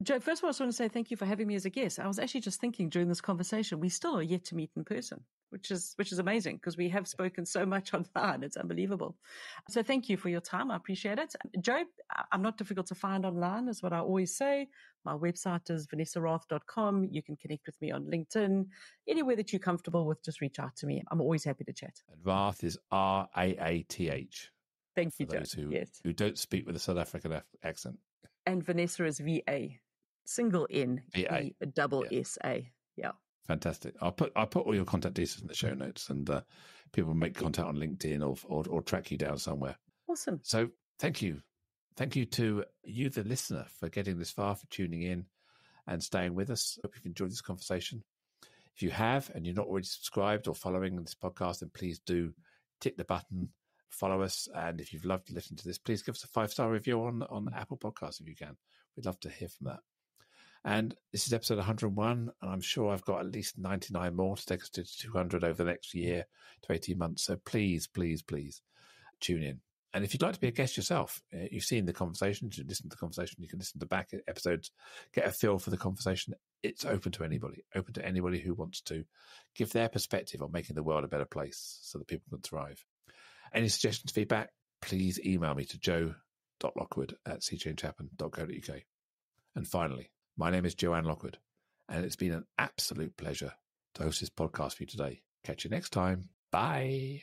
Joe, first of all, I just want to say thank you for having me as a guest. I was actually just thinking during this conversation, we still are yet to meet in person, which is amazing because we have spoken so much online. It's unbelievable. So thank you for your time. I appreciate it. Joe, I'm not difficult to find online, is what I always say. My website is vanessaraath.com. You can connect with me on LinkedIn. Anywhere that you're comfortable with, just reach out to me. I'm always happy to chat. And Raath is Raath. Thank you, Joe. For those who don't speak with a South African accent. And Vanessa is VA. Single N, VA. double S-A. Yeah. Fantastic. I'll put all your contact details in the show notes, and people make contact on LinkedIn or track you down somewhere. Awesome. So thank you. Thank you to you, the listener, for getting this far, for tuning in and staying with us. Hope you've enjoyed this conversation. If you have and you're not already subscribed or following this podcast, then please do tick the button, follow us. And if you've loved to listen to this, please give us a 5-star review on Apple Podcasts if you can. We'd love to hear from that. And this is episode 101, and I'm sure I've got at least 99 more to take us to 200 over the next year to 18 months. So please, please, please tune in. And if you'd like to be a guest yourself, you've seen the conversation, you listen to the conversation, you can listen to back episodes, get a feel for the conversation. It's open to anybody who wants to give their perspective on making the world a better place so that people can thrive. Any suggestions, feedback, please email me to joe.lockwood@cchainchapman.co.uk. And finally, my name is Joanne Lockwood, and it's been an absolute pleasure to host this podcast for you today. Catch you next time. Bye.